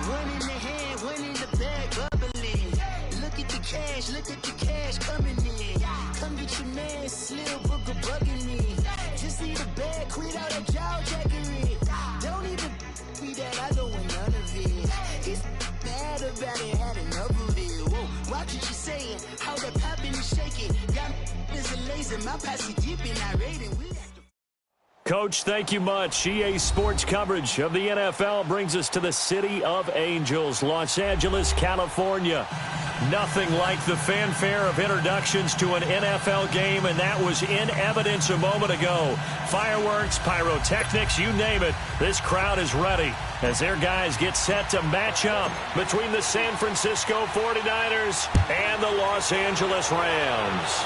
One in the hand, one in the bag, bubbling. Look at the cash coming in. Come get your man, Slim Booker bugging me. Just need a bag, quit out a jaw jackery. Don't even be that, I don't want none of it. He's bad about it, had enough of it. Whoa, watch what you saying, how that poppin' and shaking. Got is a laser, my posse dipping, I rating. Coach, thank you much. EA Sports coverage of the NFL brings us to the City of Angels, Los Angeles, California. Nothing like the fanfare of introductions to an NFL game, and that was in evidence a moment ago. Fireworks, pyrotechnics, you name it. This crowd is ready as their guys get set to match up between the San Francisco 49ers and the Los Angeles Rams.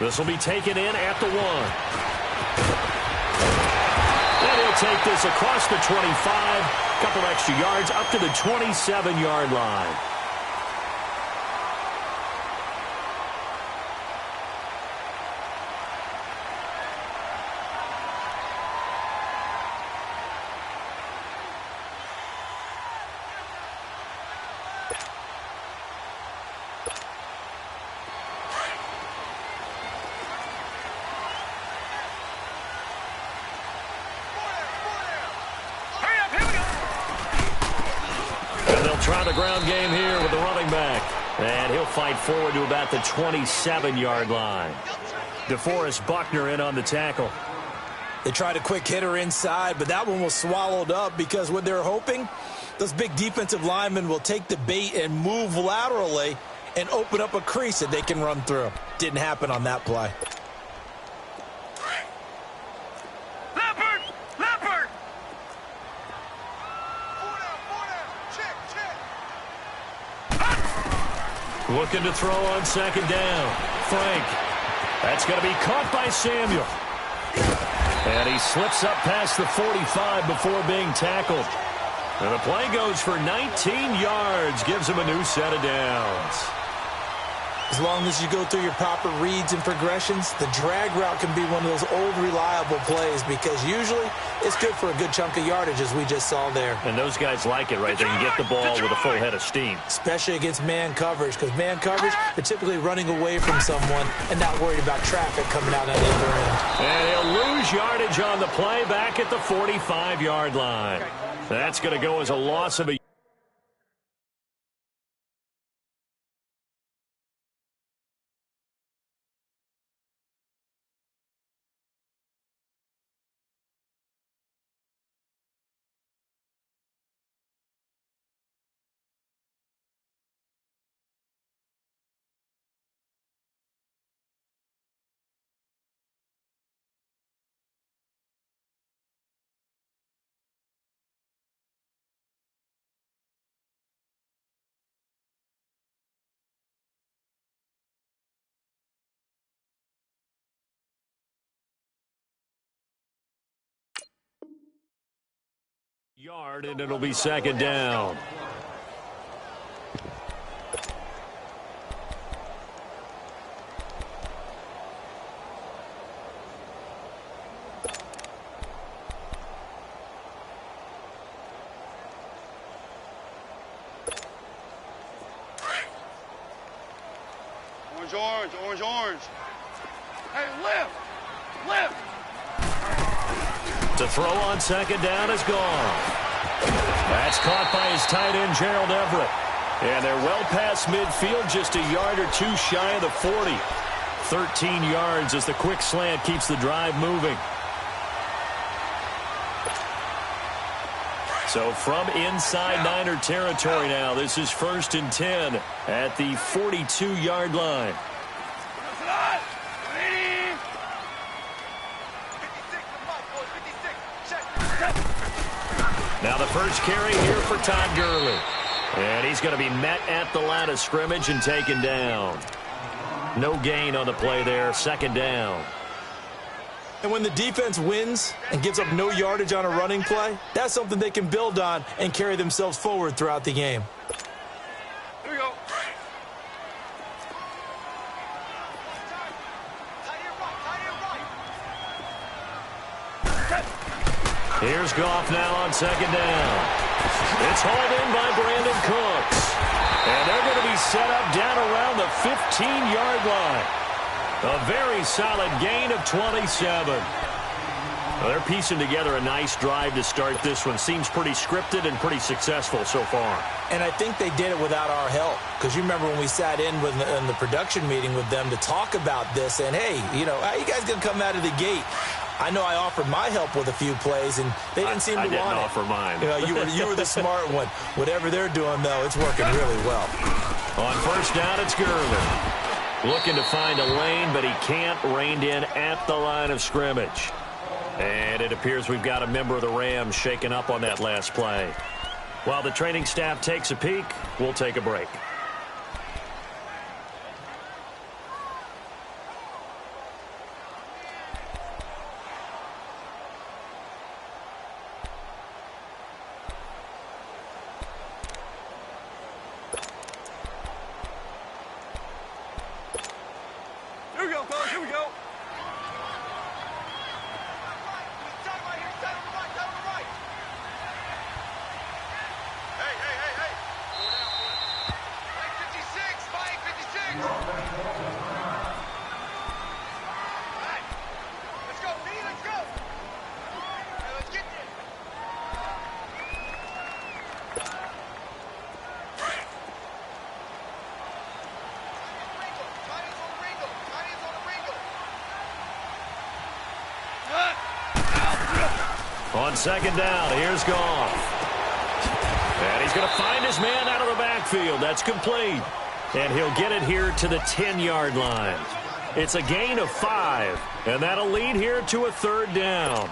This will be taken in at the 1. And he'll take this across the 25. Couple extra yards up to the 27-yard line. Try the ground game here with the running back. And he'll fight forward to about the 27-yard line. DeForest Buckner in on the tackle. They tried a quick hitter inside, but that one was swallowed up because what they're hoping, those big defensive linemen will take the bait and move laterally and open up a crease that they can run through. Didn't happen on that play. Looking to throw on second down. Frank. That's going to be caught by Samuel. And he slips up past the 45 before being tackled. And the play goes for 19 yards. Gives him a new set of downs. As long as you go through your proper reads and progressions, the drag route can be one of those old reliable plays because usually it's good for a good chunk of yardage as we just saw there. And those guys like it right there. You get the ball with a full head of steam. Especially against man coverage because man coverage, they're typically running away from someone and not worried about traffic coming out on the other end. And he'll lose yardage on the play back at the 45-yard line. That's going to go as a loss of a yard, and it'll be second down. Orange. Hey, lift! To throw on second down is gone. That's caught by his tight end, Gerald Everett. And they're well past midfield, just a yard or two shy of the 40. 13 yards as the quick slant keeps the drive moving. So from inside Niner territory now, this is 1st and 10 at the 42-yard line. Now the first carry here for Todd Gurley. And he's going to be met at the line of scrimmage and taken down. No gain on the play there, second down. And when the defense wins and gives up no yardage on a running play, that's something they can build on and carry themselves forward throughout the game. Here we go. Here's Goff now on second down. It's hauled in by Brandon Cooks. And they're going to be set up down around the 15-yard line. A very solid gain of 27. Well, they're piecing together a nice drive to start this one. Seems pretty scripted and pretty successful so far. And I think they did it without our help. Because you remember when we sat in the production meeting with them to talk about this. And, hey, you know, how you guys going to come out of the gate? I know I offered my help with a few plays, and they didn't seem to want it. I didn't offer mine. You know, you were the smart one. Whatever they're doing, though, it's working really well. On first down, it's Gurley. Looking to find a lane, but he can't. Reined in at the line of scrimmage. And it appears we've got a member of the Rams shaken up on that last play. While the training staff takes a peek, we'll take a break. Here we go, fellas. Here we go. On second down, here's Goff. And he's going to find his man out of the backfield. That's complete. And he'll get it here to the 10-yard line. It's a gain of 5, and that'll lead here to a third down.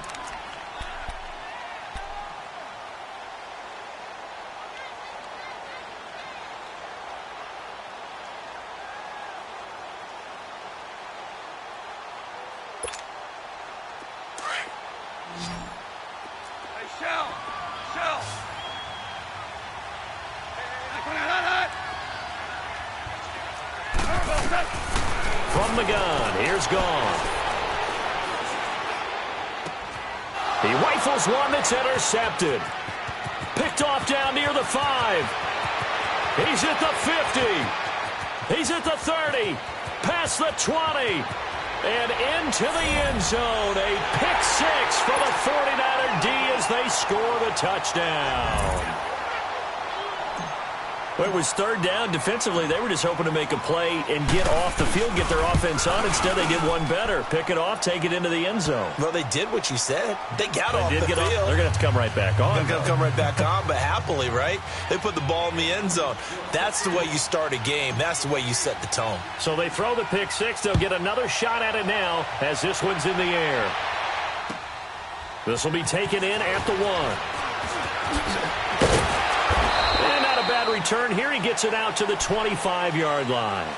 From the gun, here's Goff. He rifles one that's intercepted. Picked off down near the 5. He's at the 50. He's at the 30. Past the 20. And into the end zone. A pick 6 for the 49er D as they score the touchdown. Well, it was third down. Defensively, they were just hoping to make a play and get off the field, get their offense on. Instead, they did one better. Pick it off, take it into the end zone. Well, they did what you said. They got off the field. They're going to have to come right back on. They're going to come right back on, but happily, right? They put the ball in the end zone. That's the way you start a game. That's the way you set the tone. So they throw the pick 6. They'll get another shot at it now as this one's in the air. This will be taken in at the 1. Bad return here. He gets it out to the 25-yard line.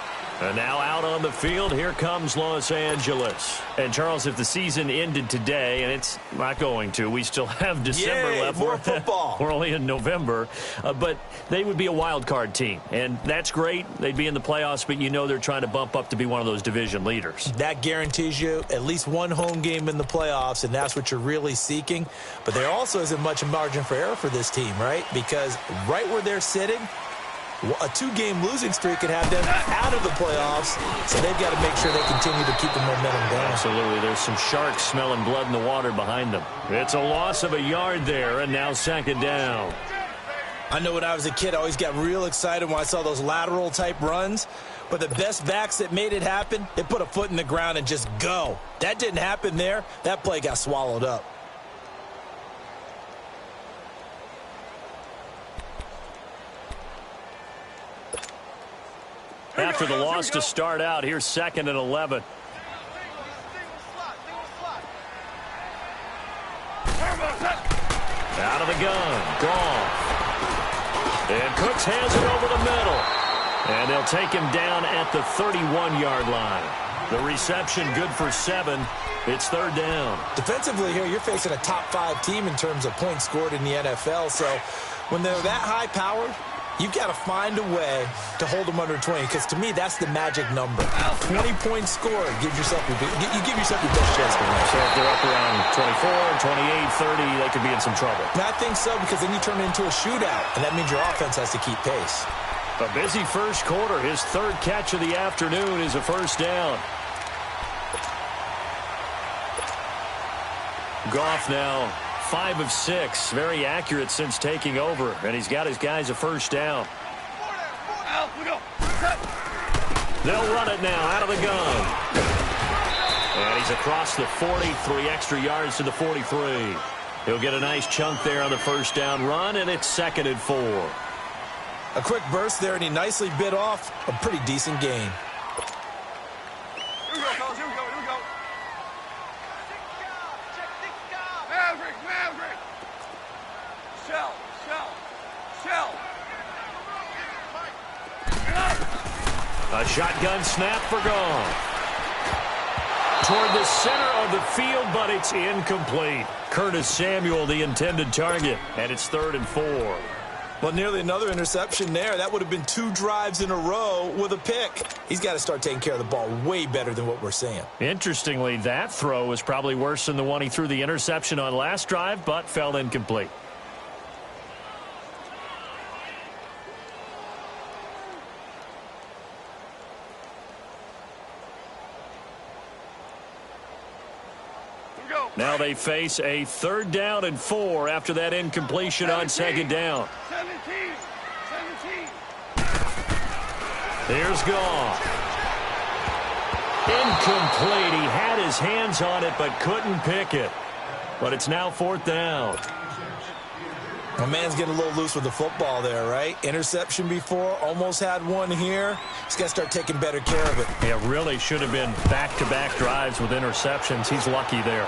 And now out on the field, here comes Los Angeles. And, Charles, if the season ended today, and it's not going to, we still have December left. More football. We're only in November. But they would be a wild card team. And that's great. They'd be in the playoffs, but you know they're trying to bump up to be one of those division leaders. That guarantees you at least one home game in the playoffs, and that's what you're really seeking. But there also isn't much margin for error for this team, right? Because right where they're sitting, a 2-game losing streak could have them out of the playoffs, so they've got to make sure they continue to keep the momentum going. Absolutely. There's some sharks smelling blood in the water behind them. It's a loss of a yard there, and now second down. I know when I was a kid, I always got real excited when I saw those lateral-type runs, but the best backs that made it happen, they put a foot in the ground and just go. That didn't happen there. That play got swallowed up. After the loss to start out, here's 2nd and 11. Out of the gun, Goff. And Cooks has it over the middle. And they'll take him down at the 31-yard line. The reception good for 7. It's third down. Defensively here, you're facing a top 5 team in terms of points scored in the NFL. So when they're that high-powered, You've got to find a way to hold them under 20, because to me, that's the magic number. 20-point score gives yourself you give yourself your best chance to win. So if they're up around 24, 28, 30, they could be in some trouble. And I think so, because then you turn it into a shootout, and that means your offense has to keep pace. A busy first quarter. His third catch of the afternoon is a first down. Goff now 5 of 6. Very accurate since taking over. And he's got his guys a first down. They'll run it now out of the gun. And he's across the 40. 3 extra yards to the 43. He'll get a nice chunk there on the first down run, and it's 2nd and 4. A quick burst there, and he nicely bit off a pretty decent gain. Here we go, fellas. Here we go. Here we go. Maverick. Shell. A shotgun snap for Goff. Toward the center of the field, but it's incomplete. Curtis Samuel, the intended target, and it's 3rd and 4. Well, nearly another interception there. That would have been 2 drives in a row with a pick. He's got to start taking care of the ball way better than what we're seeing. Interestingly, that throw was probably worse than the one he threw the interception on last drive, but fell incomplete. Now they face a 3rd down and 4 after that incompletion on 2nd down. 17. Here's Goff. Incomplete. He had his hands on it but couldn't pick it. But it's now 4th down. My man's getting a little loose with the football there, right? Interception before, almost had one here. He's got to start taking better care of it. Yeah, really should have been back-to-back drives with interceptions. He's lucky there.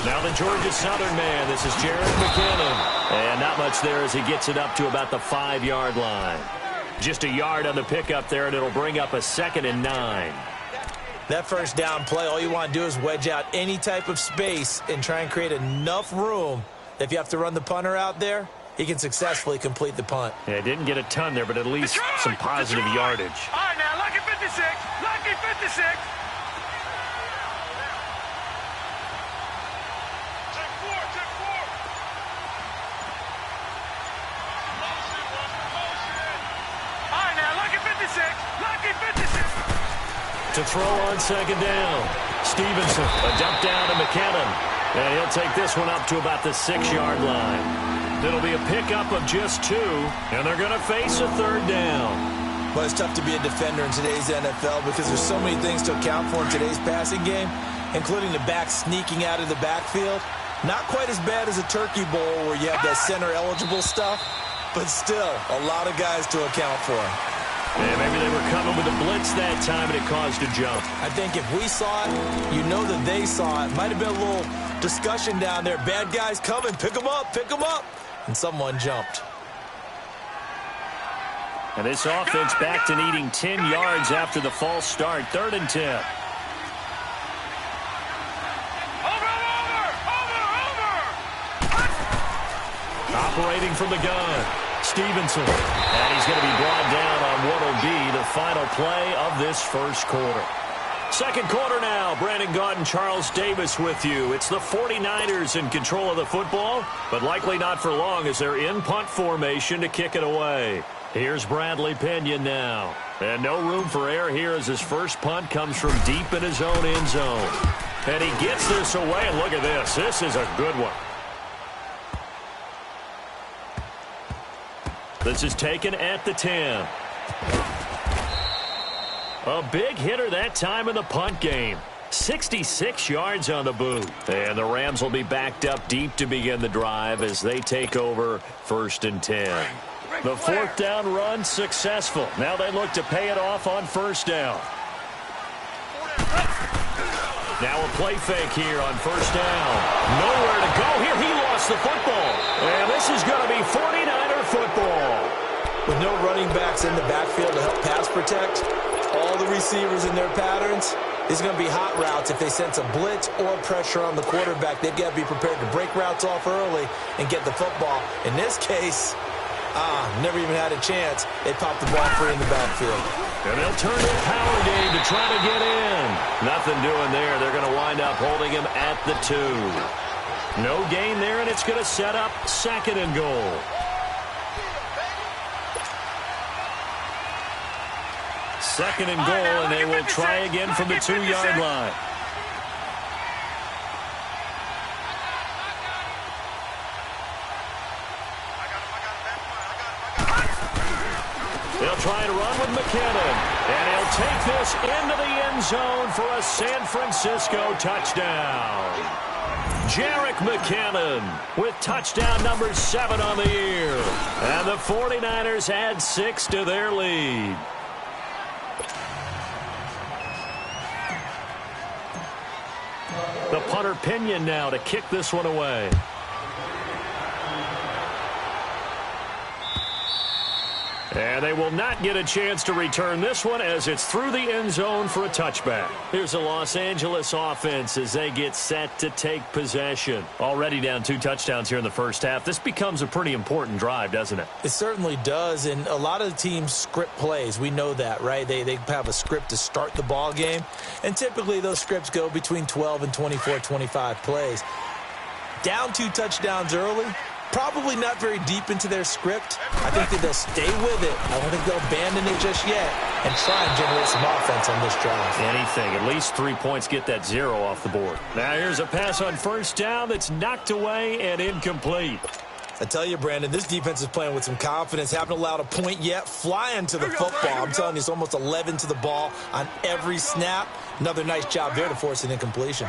Now the Georgia Southern man. This is Jared McKinnon. And not much there as he gets it up to about the 5-yard line. Just a yard on the pickup there, and it'll bring up a 2nd and 9. That first down play, all you want to do is wedge out any type of space and try and create enough room that if you have to run the punter out there, he can successfully complete the punt. Yeah, didn't get a ton there, but at least some positive yardage. All right, now, lucky 56. Lucky 56. To throw on 2nd down. Stevenson, a dump down to McKinnon. And he'll take this one up to about the 6-yard line. It'll be a pickup of just 2, and they're going to face a 3rd down. Well, it's tough to be a defender in today's NFL because there's so many things to account for in today's passing game, including the back sneaking out of the backfield. Not quite as bad as a turkey bowl where you have that center-eligible stuff, but still a lot of guys to account for. Yeah, maybe they were coming with a blitz that time, and it caused a jump. I think if we saw it, you know that they saw it. Might have been a little discussion down there. Bad guys coming. Pick them up. Pick them up. And someone jumped. And this offense back to needing 10 yards after the false start. 3rd and 10. Operating from the gun. Stevenson. And he's going to be brought down on what will be the final play of this first quarter. Second quarter now. Brandon Gaudin, Charles Davis with you. It's the 49ers in control of the football, but likely not for long as they're in punt formation to kick it away. Here's Bradley Pinion now. And no room for error here as his first punt comes from deep in his own end zone. And he gets this away, and look at this. This is a good one. This is taken at the 10. A big hitter that time in the punt game. 66 yards on the boot. And the Rams will be backed up deep to begin the drive as they take over 1st and 10. The 4th down run successful. Now they look to pay it off on 1st down. Now a play fake here on 1st down. Nowhere to go here. He lost the football. And this is going to be 49er football. With no running backs in the backfield to help pass protect, all the receivers in their patterns, it's going to be hot routes if they sense a blitz or pressure on the quarterback. They've got to be prepared to break routes off early and get the football. In this case, never even had a chance. They popped the ball free in the backfield. And they'll turn to power game to try to get in. Nothing doing there. They're going to wind up holding him at the 2. No gain there, and it's going to set up 2nd and goal. Second and goal, and they will try again from the 2-yard line. They'll try to run with McKinnon, and he'll take this into the end zone for a San Francisco touchdown. Jerick McKinnon with touchdown number 7 on the year. And the 49ers add 6 to their lead. The punter Pinion now to kick this one away. And they will not get a chance to return this one as it's through the end zone for a touchback. Here's the Los Angeles offense as they get set to take possession. Already down 2 touchdowns here in the first half. This becomes a pretty important drive, doesn't it? It certainly does, and a lot of the teams script plays. We know that, right? They have a script to start the ball game, and typically those scripts go between 12 and 24, 25 plays. Down 2 touchdowns early, probably not very deep into their script. I think that they'll stay with it. I don't think they'll abandon it just yet and try and generate some offense on this drive. Anything. At least 3 points, get that 0 off the board. Now here's a pass on 1st down that's knocked away and incomplete. I tell you, Brandon, this defense is playing with some confidence. Haven't allowed a point yet. Flying to the football. I'm telling you, it's almost 11 to the ball on every snap. Another nice job there to force an incompletion.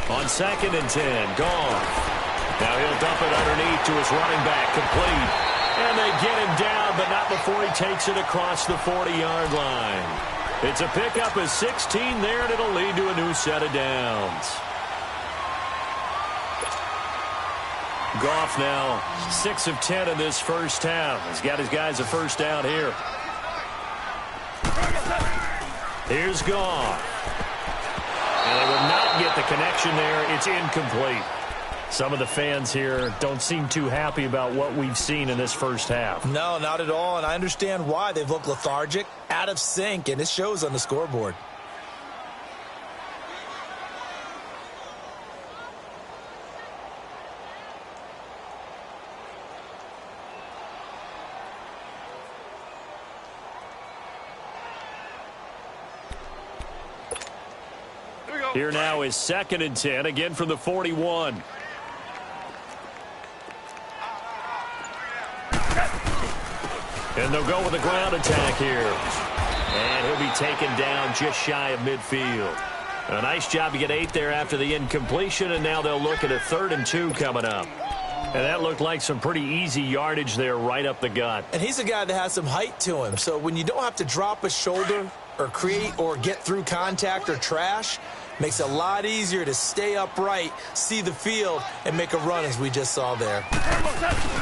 On 2nd and 10, gone. Now he'll dump it underneath to his running back, complete. And they get him down, but not before he takes it across the 40-yard line. It's a pickup of 16 there, and it'll lead to a new set of downs. Goff now 6 of 10 in this first half. He's got his guys a first down here. Here's Goff. And they will not get the connection there. It's incomplete. Some of the fans here don't seem too happy about what we've seen in this first half. No, not at all, and I understand why. They've looked lethargic, out of sync, and it shows on the scoreboard. Here now is 2nd and 10, again from the 41. And they'll go with a ground attack here. And he'll be taken down just shy of midfield. A nice job to get 8 there after the incompletion, and now they'll look at a 3rd and 2 coming up. And that looked like some pretty easy yardage there right up the gut. And he's a guy that has some height to him, so when you don't have to drop a shoulder or create or get through contact or trash, makes it a lot easier to stay upright, see the field, and make a run as we just saw there.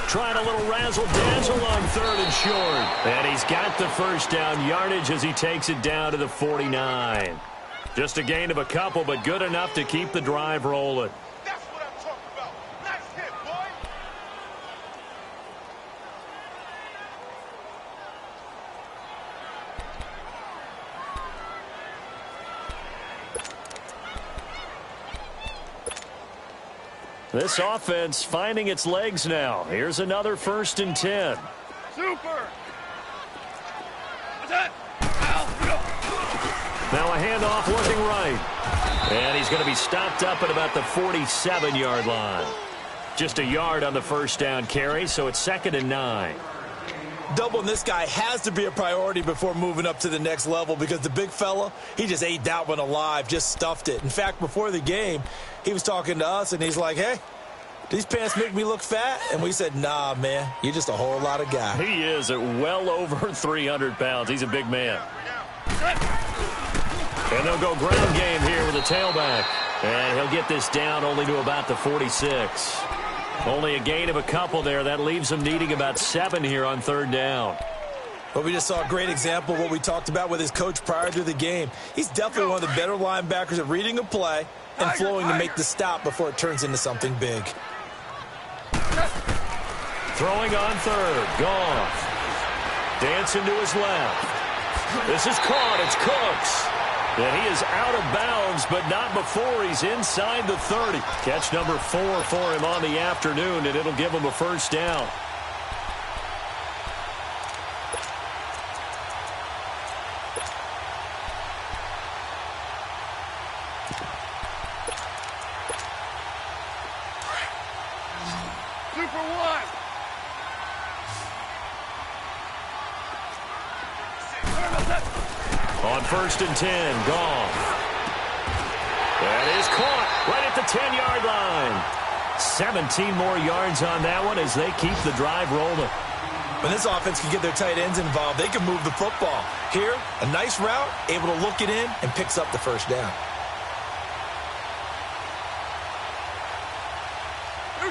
Trying a little razzle-dazzle on 3rd and short. And he's got the first down yardage as he takes it down to the 49. Just a gain of a couple, but good enough to keep the drive rolling. That's what I'm talking about. Nice hit, boy. This offense finding its legs now. Here's another 1st and 10. Super. Now a handoff looking right. And he's going to be stopped up at about the 47-yard line. Just a yard on the first down carry, so it's 2nd and 9. Doubling this guy has to be a priority before moving up to the next level because the big fella, he just ate that one alive, just stuffed it. In fact, before the game, he was talking to us, and he's like, hey, these pants make me look fat? And we said, nah, man, you're just a whole lot of guy. He is at well over 300 pounds. He's a big man. And they'll go ground game here with a tailback. And he'll get this down only to about the 46. Only a gain of a couple there. That leaves him needing about 7 here on third down. Well, we just saw a great example of what we talked about with his coach prior to the game. He's definitely one of the better linebackers at reading a play and flowing to make the stop before it turns into something big. Throwing on third. Goff. Dancing to his left. This is caught. It's Cooks. And he is out of bounds, but not before he's inside the 30. Catch number 4 for him on the afternoon, and it'll give him a first down. Super one. On 1st and 10, Goff. That is caught right at the 10-yard line. 17 more yards on that one as they keep the drive rolling. When this offense can get their tight ends involved, they can move the football. Here, a nice route, able to look it in, and picks up the first down.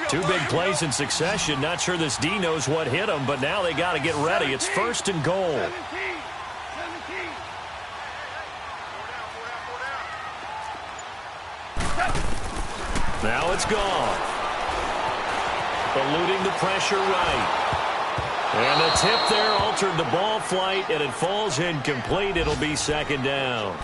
Two big plays in succession. Not sure this D knows what hit him, but now they got to get ready. It's 1st and goal. 17. Now it's Goff. Eluding the pressure right. And the tip there altered the ball flight, and it falls incomplete. It'll be 2nd down.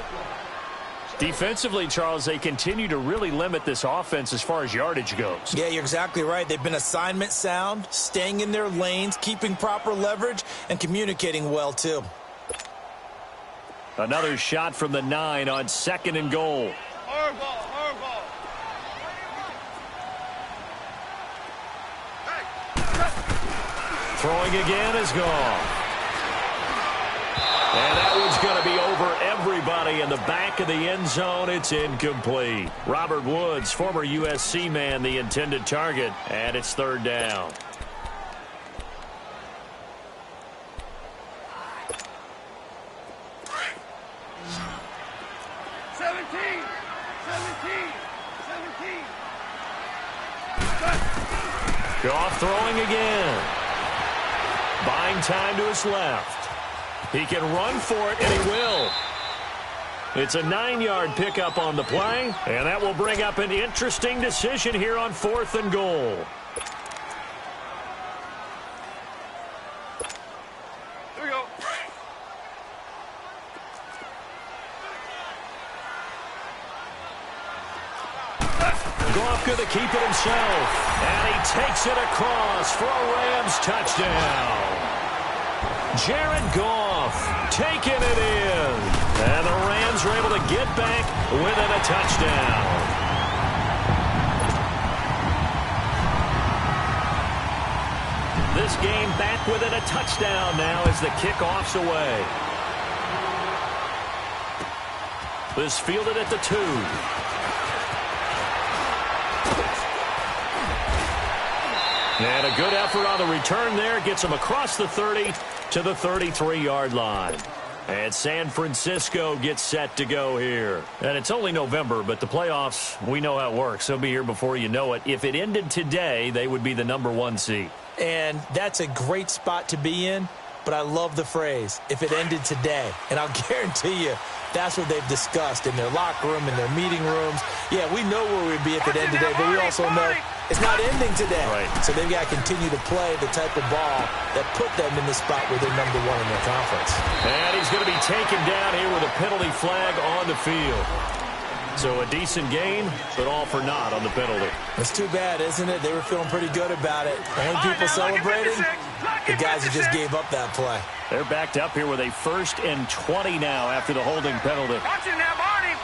Defensively, Charles, they continue to really limit this offense as far as yardage goes. Yeah, you're exactly right. They've been assignment sound, staying in their lanes, keeping proper leverage, and communicating well, too. Another shot from the 9 on 2nd and goal. Hardball. Throwing again is Goff. And that one's going to be over everybody in the back of the end zone. It's incomplete. Robert Woods, former USC man, the intended target, and it's 3rd down. Goff throwing again. Buying time to his left. He can run for it, and he will. It's a 9-yard pickup on the play, and that will bring up an interesting decision here on 4th and goal. Here we go. Goff going to keep it himself, and he takes it across for a Rams touchdown. Jared Goff taking it in, and the Rams are able to get back within a touchdown. This game back within a touchdown now as the kickoff's away. This fielded at the 2. And a good effort on the return there. Gets him across the 30 to the 33-yard line. And San Francisco gets set to go here. And it's only November, but the playoffs, we know how it works. They'll be here before you know it. If it ended today, they would be the number 1 seed. And that's a great spot to be in, but I love the phrase, if it ended today. And I'll guarantee you, that's what they've discussed in their locker room, in their meeting rooms. Yeah, we know where we'd be if it ended today, but we also know it's not ending today. Right. So they've got to continue to play the type of ball that put them in the spot where they're number 1 in their conference. And he's going to be taken down here with a penalty flag on the field. So a decent gain, but all for naught on the penalty. It's too bad, isn't it? They were feeling pretty good about it. Only people celebrating, the guys who just gave up that play. They're backed up here with a 1st and 20 now after the holding penalty. Watch it now, Barney.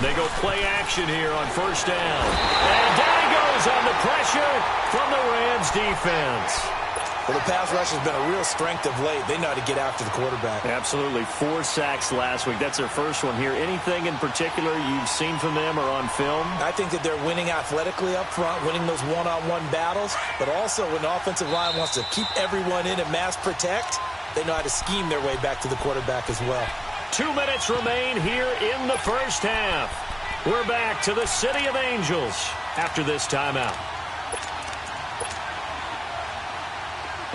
They go play action here on 1st down. And down he goes on the pressure from the Rams defense. Well, the pass rush has been a real strength of late. They know how to get after the quarterback. Absolutely. 4 sacks last week. That's their first one here. Anything in particular you've seen from them or on film? I think that they're winning athletically up front, winning those one-on-one battles, but also when the offensive line wants to keep everyone in and mass protect, they know how to scheme their way back to the quarterback as well. 2 minutes remain here in the first half. We're back to the City of Angels after this timeout.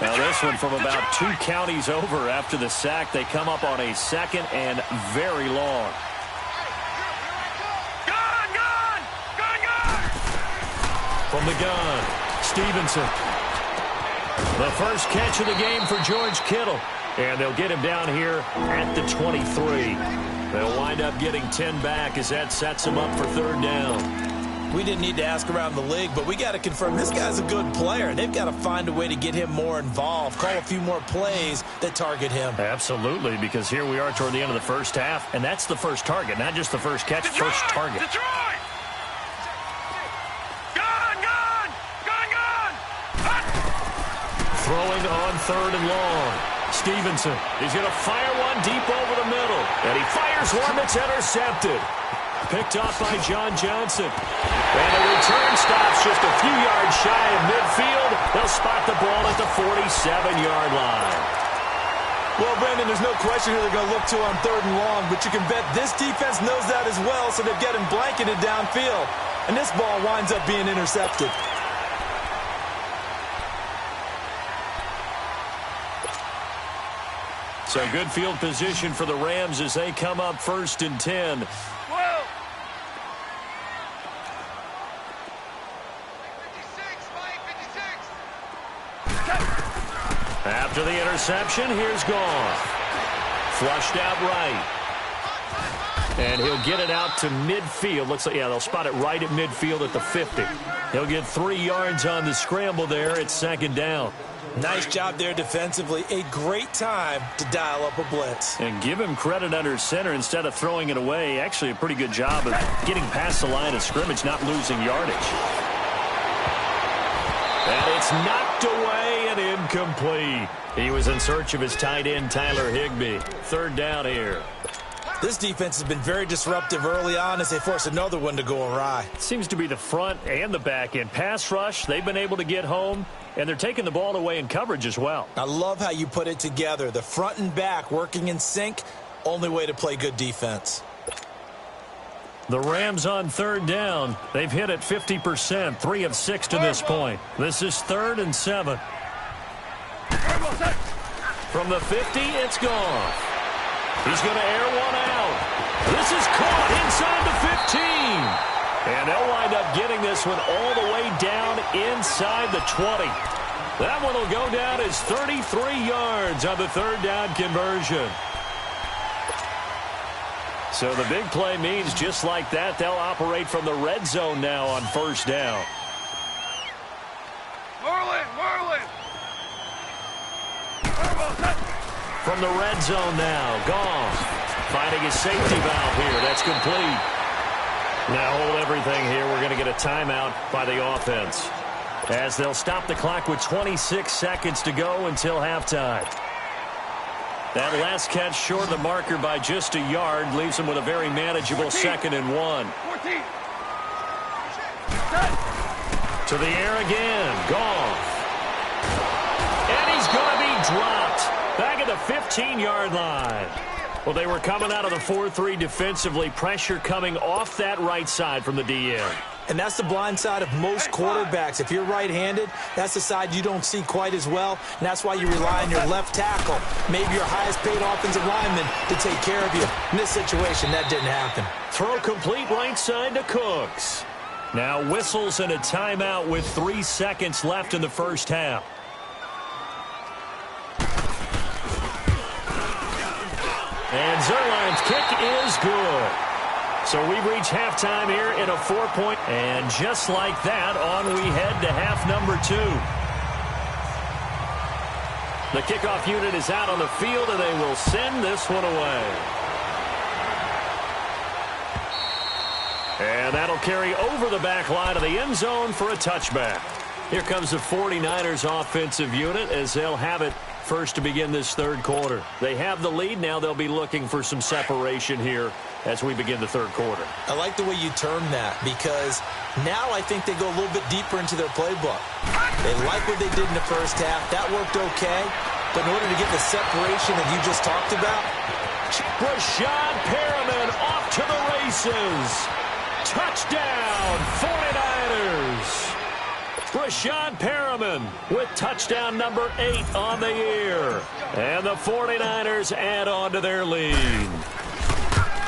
Now this one from about 2 counties over after the sack. They come up on a 2nd and very long. Gun! From the gun, Stevenson. The first catch of the game for George Kittle. And they'll get him down here at the 23. They'll wind up getting 10 back as that sets him up for 3rd down. We didn't need to ask around the league, but we got to confirm this guy's a good player. They've got to find a way to get him more involved, call a few more plays that target him. Absolutely, because here we are toward the end of the first half, and that's the first target, not just the first catch, Detroit! first target. Detroit! Gun! Throwing on 3rd and long. Stevenson is going to fire one deep over the middle, and he fires one that's intercepted. Picked off by John Johnson. And a return stops just a few yards shy of midfield. They'll spot the ball at the 47-yard line. Well, Brandon, there's no question who they're going to look to on 3rd and long, but you can bet this defense knows that as well, so they're getting blanketed downfield. And this ball winds up being intercepted. So good field position for the Rams as they come up 1st and 10. Whoa! 56, Mike, 56. After the interception, here's Goff. Flushed out right. And he'll get it out to midfield. Looks like, yeah, they'll spot it right at midfield at the 50. He'll get 3 yards on the scramble there. It's 2nd down. Nice job there defensively. A great time to dial up a blitz. And give him credit under center instead of throwing it away. Actually, a pretty good job of getting past the line of scrimmage, not losing yardage. And it's knocked away and incomplete. He was in search of his tight end, Tyler Higbee. 3rd down here. This defense has been very disruptive early on as they force another one to go awry. It seems to be the front and the back end. Pass rush, they've been able to get home, and they're taking the ball away in coverage as well. I love how you put it together. The front and back working in sync, only way to play good defense. The Rams on 3rd down. They've hit it 50%, 3 of 6 to this point. This is 3rd and 7. From the 50, it's gone. He's going to air one out. This is caught inside the 15. And they'll wind up getting this one all the way down inside the 20. That one will go down as 33 yards on the 3rd down conversion. So the big play means just like that, they'll operate from the red zone now on 1st down. Merlin! From the red zone now, Goff finding his safety valve here. That's complete. Now hold everything here. We're going to get a timeout by the offense as they'll stop the clock with 26 seconds to go until halftime. That last catch short of the marker by just a yard leaves him with a very manageable 2nd and 1. 14. To the air again, Goff. And he's going to be dropped. Back at the 15-yard line. Well, they were coming out of the 4-3 defensively. Pressure coming off that right side from the DN. And that's the blind side of most quarterbacks. If you're right-handed, that's the side you don't see quite as well. And that's why you rely on your left tackle, maybe your highest-paid offensive lineman, to take care of you. In this situation, that didn't happen. Throw complete right side to Cooks. Now whistles and a timeout with 3 seconds left in the first half. And Zerline's kick is good. So we've reached halftime here in a 4-point. And just like that, on we head to half number 2. The kickoff unit is out on the field, and they will send this one away. And that'll carry over the back line of the end zone for a touchback. Here comes the 49ers offensive unit as they'll have it first to begin this third quarter. They have the lead. Now they'll be looking for some separation here as we begin the third quarter. I like the way you term that, because now I think they go a little bit deeper into their playbook. They like what they did in the first half. That worked okay. But in order to get the separation that you just talked about, Rashad Perriman off to the races. Touchdown, 49ers. Rashad Perriman with touchdown number 8 on the year. And the 49ers add on to their lead.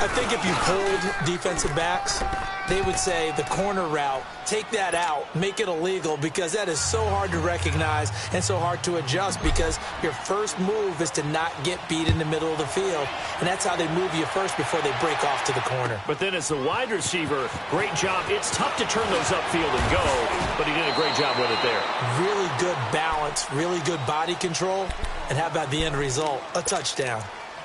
I think if you pulled defensive backs, they would say the corner route, take that out, make it illegal, because that is so hard to recognize and so hard to adjust, because your first move is to not get beat in the middle of the field. And that's how they move you first before they break off to the corner. But then as the wide receiver, great job. It's tough to turn those upfield and go, but he did a great job with it there. Really good balance, really good body control. And how about the end result? A touchdown.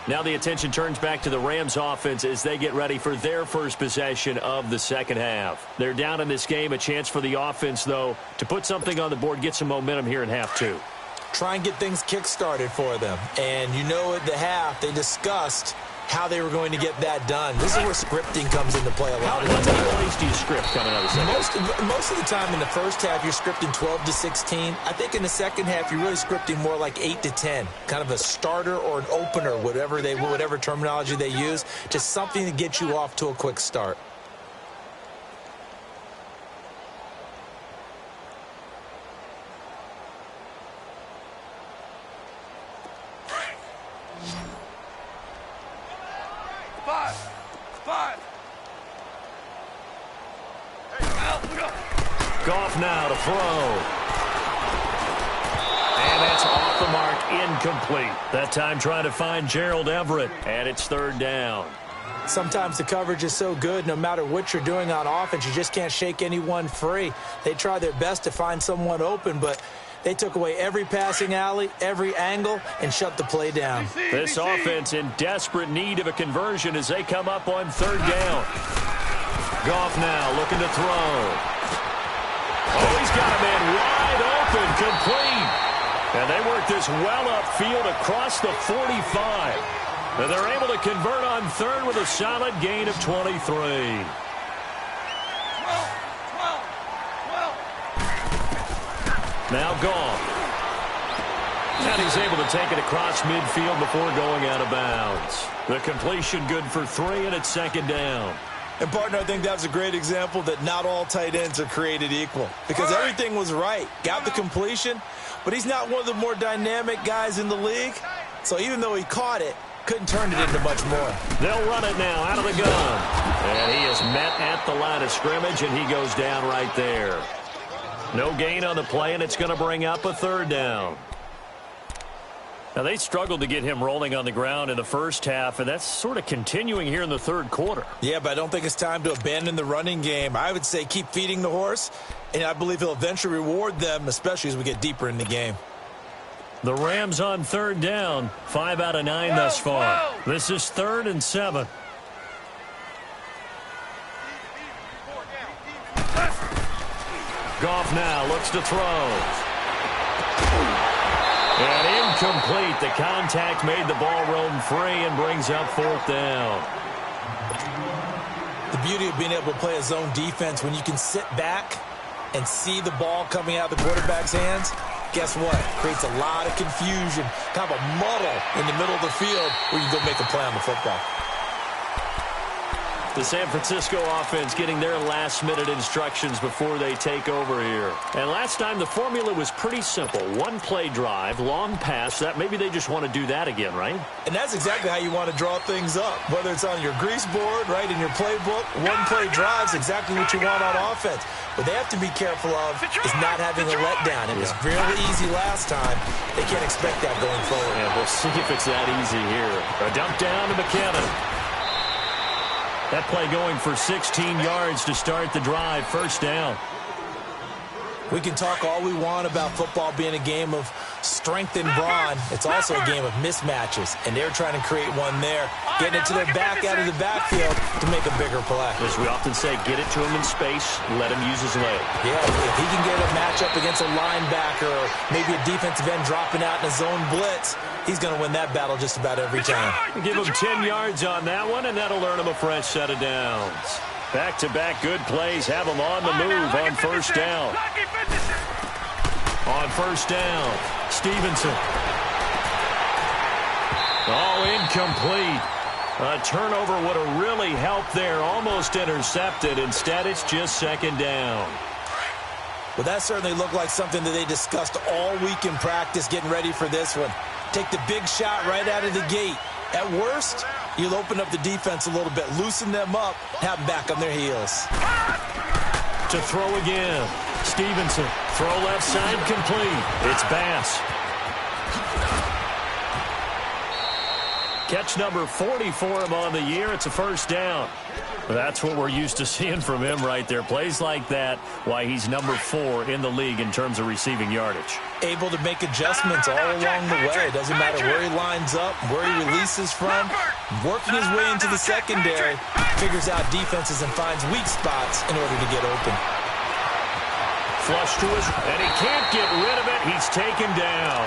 Now the attention turns back to the Rams offense as they get ready for their first possession of the second half. They're down in this game. A chance for the offense, though, to put something on the board, get some momentum here in half 2. Try and get things kick-started for them. And you know at the half, they discussed how they were going to get that done. This is where scripting comes into play a lot of the time. How many plays do you script coming out of the second? Most of the time in the first half, you're scripting 12 to 16. I think in the second half, you're really scripting more like 8 to 10. Kind of a starter or an opener, whatever terminology they use. Just something to get you off to a quick start. Goff now to throw. And that's off the mark, incomplete. That time trying to find Gerald Everett, and it's third down. Sometimes the coverage is so good, no matter what you're doing on offense, you just can't shake anyone free. They try their best to find someone open, but they took away every passing alley, every angle, and shut the play down. This offense in desperate need of a conversion as they come up on third down. Goff now looking to throw. Oh, he's got a man wide open, complete. And they work this well upfield across the 45. And they're able to convert on third with a solid gain of 23. Now Goff. And he's able to take it across midfield before going out of bounds. The completion good for 3, and it's second down. And, partner, I think that's a great example that not all tight ends are created equal, because everything was right. Got the completion, but he's not one of the more dynamic guys in the league. So even though he caught it, couldn't turn it into much more. They'll run it now out of the gun. And he is met at the line of scrimmage, and he goes down right there. No gain on the play, and it's going to bring up a third down. Now, they struggled to get him rolling on the ground in the first half, and that's sort of continuing here in the third quarter. Yeah, but I don't think it's time to abandon the running game. I would say keep feeding the horse, and I believe he'll eventually reward them, especially as we get deeper in the game. The Rams on third down, 5 out of 9 thus far. This is 3rd and 7. Goff now looks to throw. And incomplete. The contact made the ball roam free and brings up 4th down. The beauty of being able to play a zone defense, when you can sit back and see the ball coming out of the quarterback's hands, guess what? Creates a lot of confusion, kind of a muddle in the middle of the field where you go make a play on the football. The San Francisco offense getting their last-minute instructions before they take over here. And last time, the formula was pretty simple. One-play drive, long pass. That maybe they just want to do that again, right? And that's exactly how you want to draw things up. Whether it's on your grease board, right, in your playbook, one-play drive is exactly what you want on offense. What they have to be careful of is not having a letdown. It was really easy last time. They can't expect that going forward. Yeah, we'll see if it's that easy here. A dump down to McKinnon. That play going for 16 yards to start the drive. 1st down. We can talk all we want about football being a game of strength and brawn. It's also a game of mismatches, and they're trying to create one there, getting it to their back out of the backfield to make a bigger play. As we often say, get it to him in space, let him use his leg. Yeah, if he can get a matchup against a linebacker or maybe a defensive end dropping out in a zone blitz, he's going to win that battle just about every time. Give him 10 yards on that one, and that'll earn him a fresh set of downs. Back-to-back good plays have him on the move on first down. On first down, Stevenson. All incomplete. A turnover would have really helped there. Almost intercepted. Instead, it's just second down. Well, that certainly looked like something that they discussed all week in practice getting ready for this one. Take the big shot right out of the gate. At worst, you'll open up the defense a little bit, loosen them up, have them back on their heels. To throw again. Stevenson. Throw left side complete. It's Bass. Catch number 40 for him on the year. It's a first down. That's what we're used to seeing from him right there. Plays like that, why he's number 4 in the league in terms of receiving yardage. Able to make adjustments all along the way. It doesn't matter where he lines up, where he releases from. Working his way into the secondary, figures out defenses and finds weak spots in order to get open. Flush to his, and he can't get rid of it. He's taken down.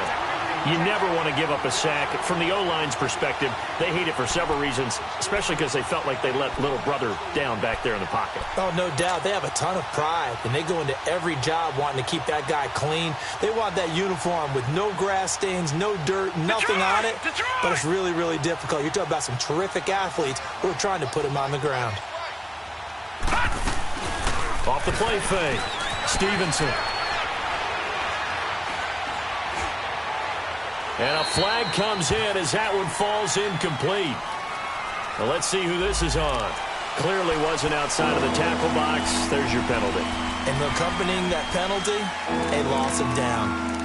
You never want to give up a sack. From the O-line's perspective, they hate it for several reasons, especially because they felt like they let little brother down back there in the pocket. Oh, no doubt. They have a ton of pride, and they go into every job wanting to keep that guy clean. They want that uniform with no grass stains, no dirt, nothing on it. But it's really, really difficult. You're talking about some terrific athletes who are trying to put him on the ground. Off the play fake. Stevenson. And a flag comes in as that one falls incomplete. Well, let's see who this is on. Clearly wasn't outside of the tackle box. There's your penalty. And accompanying that penalty, a loss of down.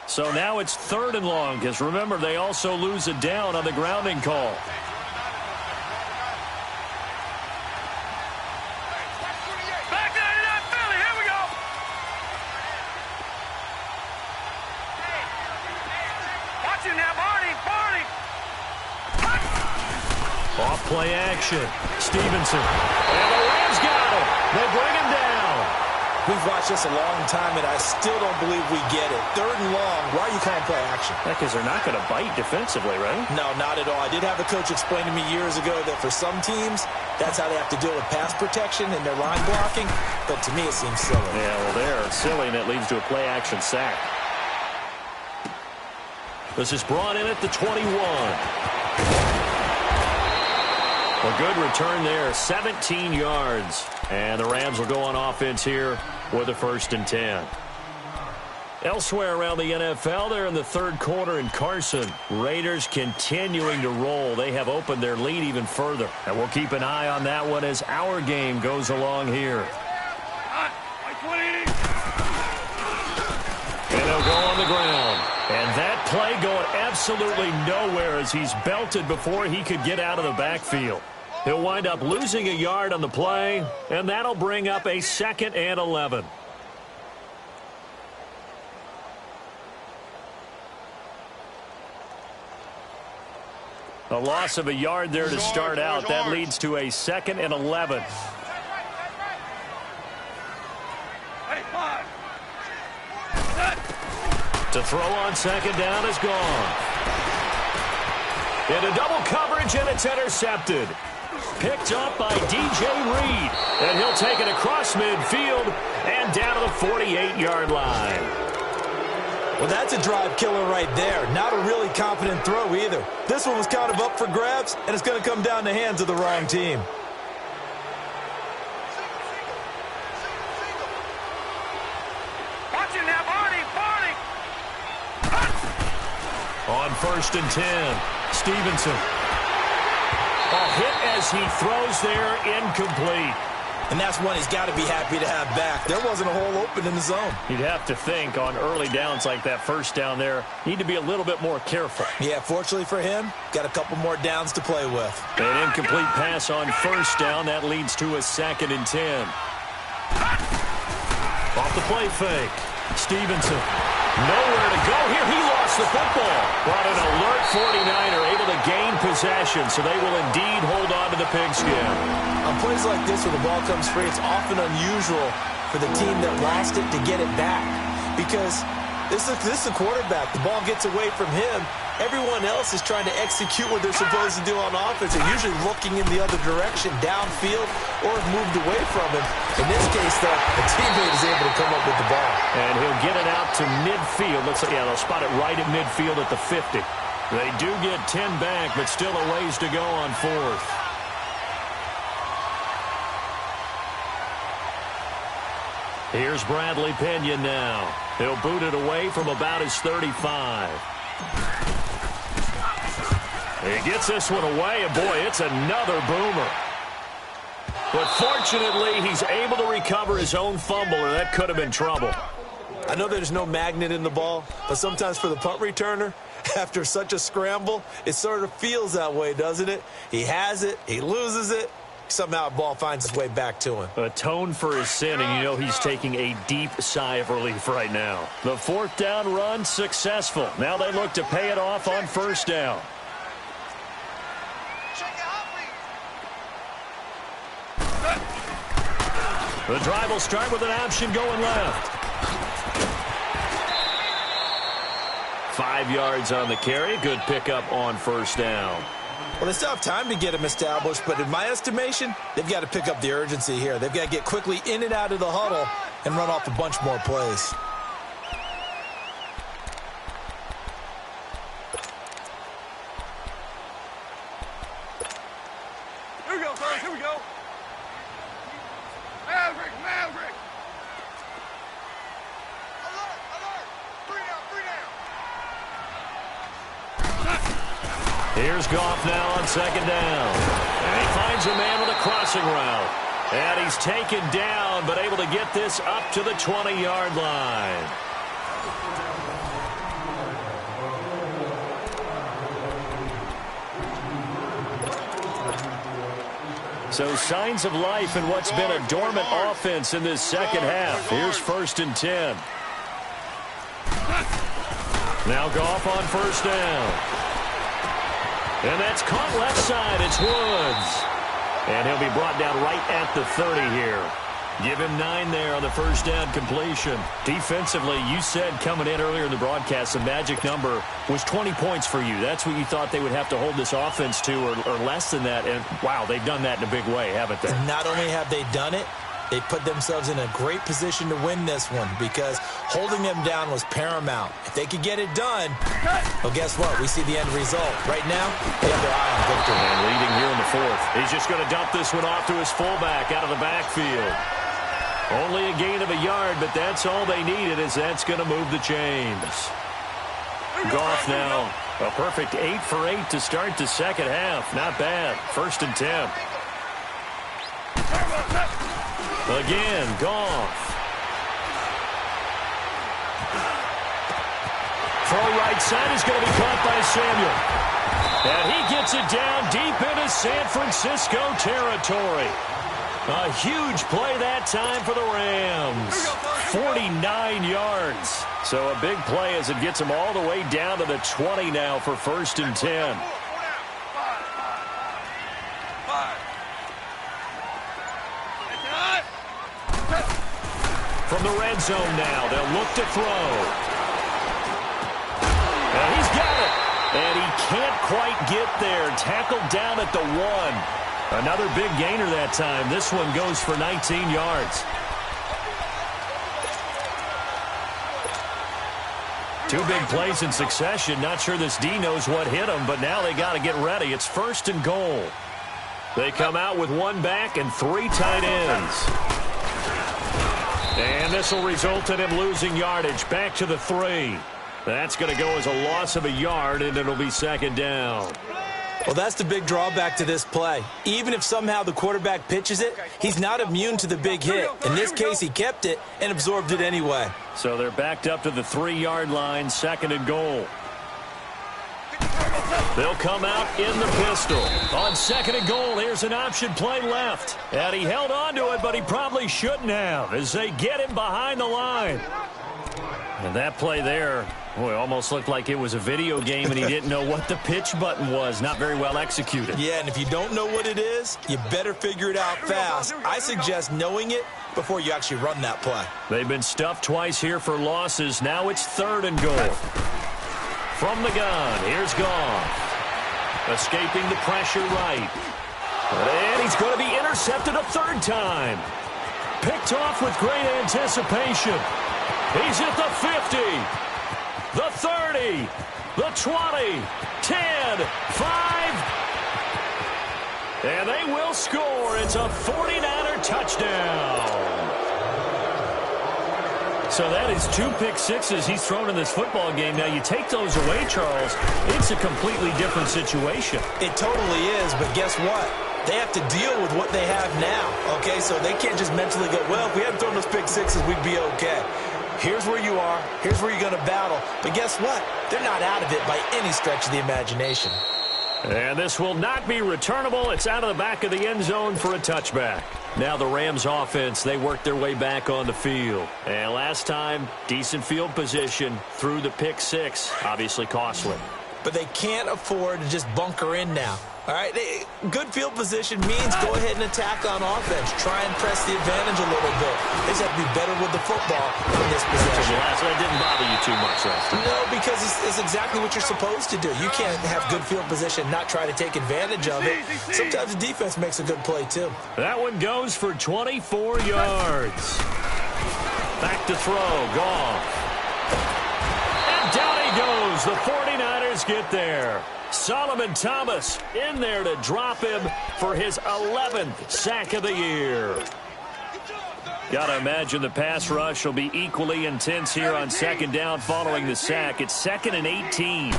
So now it's 3rd and long, because remember, they also lose a down on the grounding call. Back 99 Philly, here we go. Watch him now, Barney. Off play action. Stevenson. And the Rams got him. They bring him down. We've watched this a long time, and I still don't believe we get it. 3rd and long. Why are you calling play action? Because they're not going to bite defensively, right? No, not at all. I did have a coach explain to me years ago that for some teams, that's how they have to deal with pass protection and their line blocking. But to me, it seems silly. Yeah, well, they're silly, and it leads to a play action sack. This is brought in at the 21. A good return there, 17 yards. And the Rams will go on offense here with a 1st and 10. Elsewhere around the NFL, they're in the 3rd quarter in Carson. Raiders continuing to roll. They have opened their lead even further. And we'll keep an eye on that one as our game goes along here. And they'll go on the ground. And that play going absolutely nowhere as he's belted before he could get out of the backfield. He'll wind up losing a yard on the play, and that'll bring up a 2nd and 11. A loss of a yard there to start out. That leads to a 2nd and 11. To throw on 2nd down is gone. Into double coverage, and it's intercepted. Picked up by DJ Reed. And he'll take it across midfield and down to the 48-yard line. Well, that's a drive killer right there. Not a really confident throw either. This one was kind of up for grabs, and it's going to come down the hands of the wrong team. Watch him now, Barney. On 1st and 10, Stevenson. A hit as he throws there, incomplete. and that's one he's got to be happy to have back. There wasn't a hole open in the zone. You'd have to think on early downs like that first down there, need to be a little bit more careful. Yeah, fortunately for him, got a couple more downs to play with. An incomplete pass on first down. That leads to a 2nd and 10. Off the play fake. Stevenson. Nowhere to go here. He lost the football. But an alert 49er able to gain possession, so they will indeed hold on to the pigskin. On plays like this where the ball comes free, it's often unusual for the team that lost it to get it back. Because this is the quarterback. The ball gets away from him. Everyone else is trying to execute what they're supposed to do on offense. They're usually looking in the other direction, downfield, or have moved away from him. In this case, though, the teammate is able to come up with the ball. And he'll get it out to midfield. They'll spot it right at midfield at the 50. They do get 10 back, but still a ways to go on 4th. Here's Bradley Pena now. He'll boot it away from about his 35. He gets this one away, and boy, it's another boomer. But fortunately, he's able to recover his own fumble, or that could have been trouble. I know there's no magnet in the ball, but sometimes for the punt returner, after such a scramble, it sort of feels that way, doesn't it? He has it, he loses it, somehow the ball finds its way back to him. Atone for his sin, and you know he's taking a deep sigh of relief right now. The 4th down run successful. Now they look to pay it off on 1st down. The drive will start with an option going left. 5 yards on the carry. Good pickup on 1st down. Well, they still have time to get him established, but in my estimation, they've got to pick up the urgency here. They've got to get quickly in and out of the huddle and run off a bunch more plays. Here we go, fellas. Here we go. Maverick. Alert. 3 down. Here's Goff now on 2nd down. And he finds a man with a crossing route. And he's taken down, but able to get this up to the 20-yard line. So signs of life in what's been a dormant offense in this second half. Here's 1st and 10. Now Goff on 1st down. And that's caught left side. It's Woods. And he'll be brought down right at the 30 here. Give him 9 there on the 1st down completion. Defensively, you said coming in earlier in the broadcast, the magic number was 20 points for you. That's what you thought they would have to hold this offense to, or less than that. And, wow, they've done that in a big way, haven't they? And not only have they done it, they put themselves in a great position to win this one because holding them down was paramount. If they could get it done, well, guess what? We see the end result. Right now, they have their eye on victory. And leading here in the 4th. He's just going to dump this one off to his fullback out of the backfield. Only a gain of a yard, but that's all they needed, as that's going to move the chains. Goff now, a perfect 8 for 8 to start the second half. Not bad. 1st and 10. Again, Goff. Throw right side is going to be caught by Samuel. And he gets it down deep into San Francisco territory. A huge play that time for the Rams. 49 yards. So a big play as it gets them all the way down to the 20 now for 1st and 10. From the red zone now, they'll look to throw. And he's got it. And he can't quite get there. Tackled down at the 1. Another big gainer that time. This one goes for 19 yards. 2 big plays in succession. Not sure this D knows what hit him, but now they got to get ready. It's 1st and goal. They come out with 1 back and 3 tight ends. And this will result in him losing yardage. Back to the 3. That's going to go as a loss of a yard, and it'll be 2nd down. Well, that's the big drawback to this play. Even if somehow the quarterback pitches it, he's not immune to the big hit. In this case, he kept it and absorbed it anyway. So they're backed up to the 3-yard line, 2nd and goal. They'll come out in the pistol. On 2nd and goal, here's an option play left. And he held on to it, but he probably shouldn't have as they get him behind the line. And that play there, boy, almost looked like it was a video game and he didn't know what the pitch button was. Not very well executed. Yeah, and if you don't know what it is, you better figure it out fast. I suggest knowing it before you actually run that play. They've been stuffed twice here for losses. Now it's 3rd and goal. From the gun, here's Goff. Escaping the pressure right. And he's going to be intercepted a 3rd time. Picked off with great anticipation. He's at the 50, the 30, the 20, 10, 5. And they will score. It's a 49er touchdown. So that is 2 pick sixes he's thrown in this football game. Now, you take those away, Charles, it's a completely different situation. It totally is, but guess what? They have to deal with what they have now, okay? So they can't just mentally go, well, if we hadn't thrown those pick sixes, we'd be okay. Here's where you are. Here's where you're going to battle. But guess what? They're not out of it by any stretch of the imagination. And this will not be returnable. It's out of the back of the end zone for a touchback. Now the Rams offense, they work their way back on the field. And last time, decent field position through the pick 6. Obviously costly. But they can't afford to just bunker in now. All right, good field position means go ahead and attack on offense. Try and press the advantage a little bit. They just have to be better with the football in this possession. That didn't bother you too much, Rusty. No, because it's exactly what you're supposed to do. You can't have good field position, not try to take advantage of it. Sometimes the defense makes a good play, too. That one goes for 24 yards. Back to throw, Goff. And down he goes. The 49ers get there. Solomon Thomas in there to drop him for his 11th sack of the year. Got to imagine the pass rush will be equally intense here on 2nd down following the sack. It's 2nd and 18.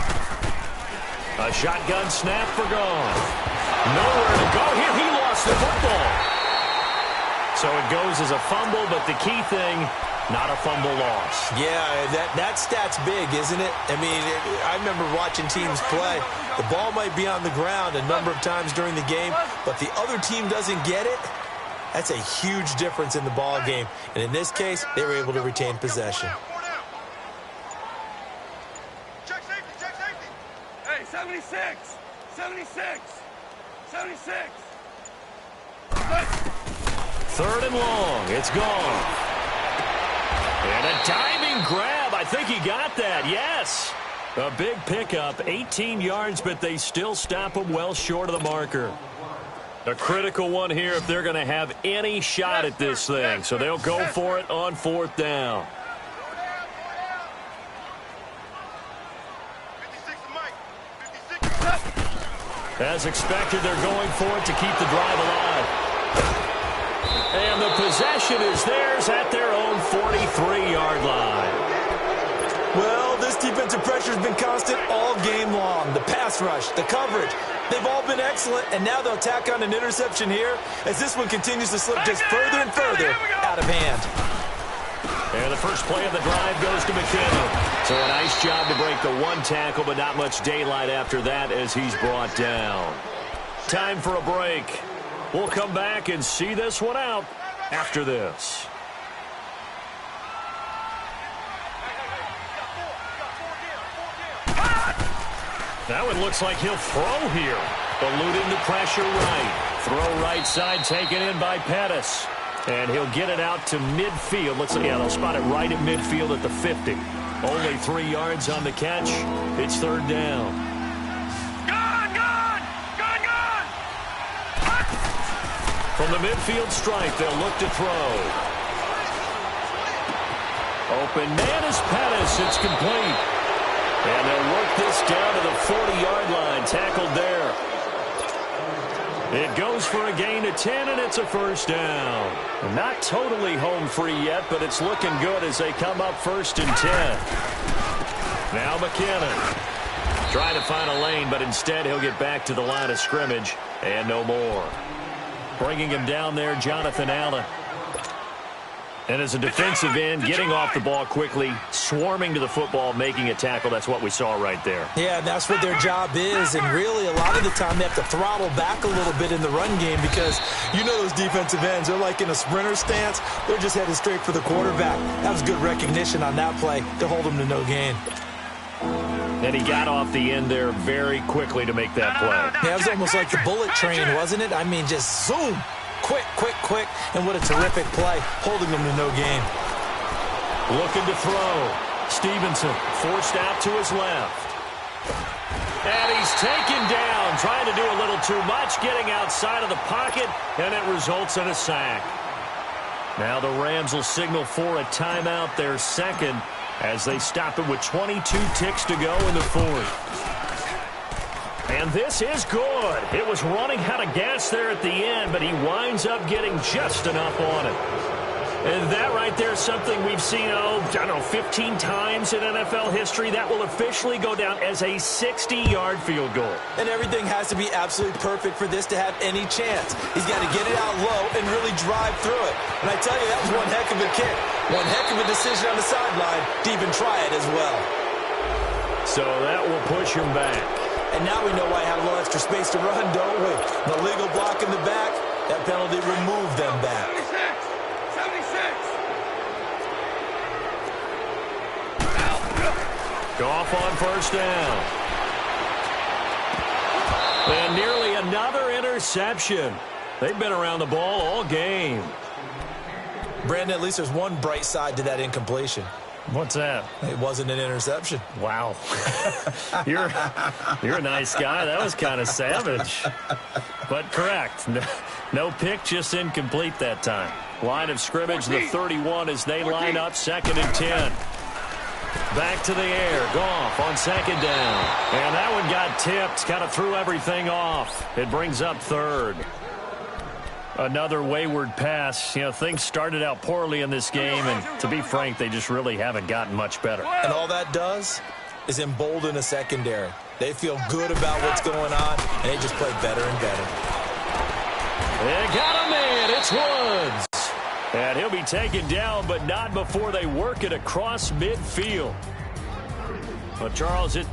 A shotgun snap for Goff. Nowhere to go here. He lost the football. So it goes as a fumble, but the key thing, not a fumble loss. Yeah, that stat's big, isn't it? I mean, I remember watching teams play. The ball might be on the ground a number of times during the game, but the other team doesn't get it. That's a huge difference in the ball game. And in this case, they were able to retain possession. Check safety. Hey, 76. 76. 76. 3rd and long. It's gone. And a diving grab. I think he got that. Yes. A big pickup. 18 yards, but they still stop him well short of the marker. A critical one here if they're going to have any shot at this thing. So they'll go for it on 4th down. 56 to Mike. 56. As expected, they're going for it to keep the drive alive. And the possession is theirs at their own 43-yard line. Well, this defensive pressure has been constant all game long. The pass rush, the coverage, they've all been excellent, and now they'll tack on an interception here as this one continues to slip just further and further out of hand. And the first play of the drive goes to McKinnon. So a nice job to break the 1 tackle, but not much daylight after that as he's brought down. Time for a break. We'll come back and see this one out after this. That one looks like he'll throw here. Eluding the pressure right. Throw right side taken in by Pettis. And he'll get it out to midfield. Let's see. Yeah, they'll spot it right at midfield at the 50. Only 3 yards on the catch. It's 3rd down. From the midfield stripe, they'll look to throw. Open man is Pettis. It's complete. And they'll work this down to the 40-yard line. Tackled there. It goes for a gain of 10, and it's a 1st down. Not totally home free yet, but it's looking good as they come up 1st and 10. Now McKinnon. Trying to find a lane, but instead he'll get back to the line of scrimmage and no more. Bringing him down there, Jonathan Allen. And as a defensive end, getting off the ball quickly, swarming to the football, making a tackle. That's what we saw right there. Yeah, that's what their job is. And really, a lot of the time, they have to throttle back a little bit in the run game because you know those defensive ends, they're like in a sprinter stance. They're just headed straight for the quarterback. That was good recognition on that play to hold them to no gain. And he got off the end there very quickly to make that play. Yeah, it was almost like the bullet train, wasn't it? I mean, just zoom. Quick, quick, quick, and what a terrific play, holding them to no gain. Looking to throw. Stevenson forced out to his left. And he's taken down, trying to do a little too much, getting outside of the pocket, and it results in a sack. Now the Rams will signal for a timeout, their second, as they stop it with 22 ticks to go in the fourth. And this is good. It was running out of gas there at the end, but he winds up getting just enough on it. And that right there is something we've seen, 15 times in NFL history. That will officially go down as a 60-yard field goal. And everything has to be absolutely perfect for this to have any chance. He's got to get it out low and really drive through it. And I tell you, that was one heck of a kick. One heck of a decision on the sideline to even try it as well. So that will push him back. And now we know why I had a little extra space to run, don't we? The legal block in the back, that penalty removed them back. 76! Goff on first down. And nearly another interception. They've been around the ball all game. Brandon, at least there's one bright side to that incompletion. What's that? It wasn't an interception. Wow. You're a nice guy. That was kind of savage. But correct. No pick, just incomplete that time. Line of scrimmage, the 31 as they line up, 2nd and 10. Back to the air. Goff on 2nd down. And that one got tipped. Kind of threw everything off. It brings up 3rd. Another wayward pass. Things started out poorly in this game, and to be frank, they just really haven't gotten much better. And all that does is embolden a secondary. They feel good about what's going on, and they just play better and better. They got a man. It's Woods. And he'll be taken down, but not before they work it across midfield. But, Charles, it...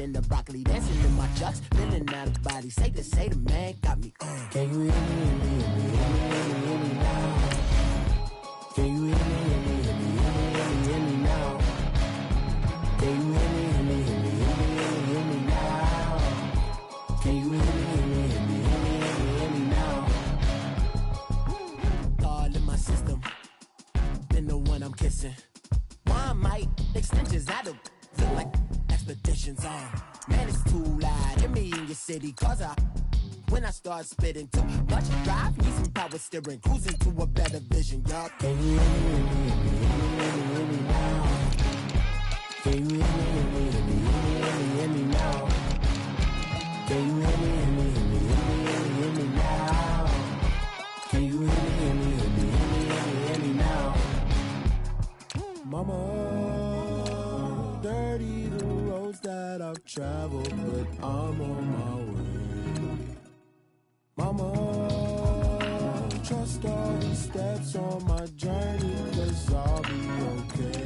in the broccoli, dancing in my chucks, feeling out of body. Safe to say the man got me. Can you hear me now? Can you hear me now? Can you hear me now? Can you hear me now? All in my system, been the one I'm kissing. One might extensions out of feel like expeditions on. Man, it's too loud. Hear me in your city, cause when I start spitting too much drive, need some power steering, cruising to a better vision, y'all. Can you hear me now? Can you hear me now? Can you hear me now? Can you hear me now? Mama, dirty the roads that I've traveled, but I'm on my way. Mama, trust all the steps on my journey, 'cause I'll be okay.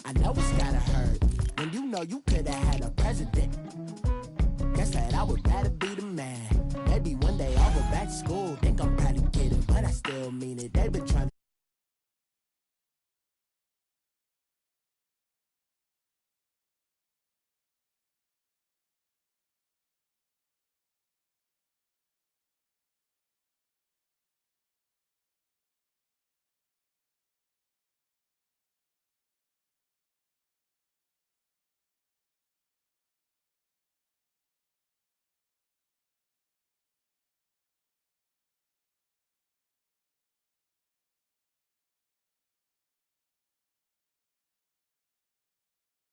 I know it's gotta hurt when you know you could've had a president. Guess that I would rather be the man.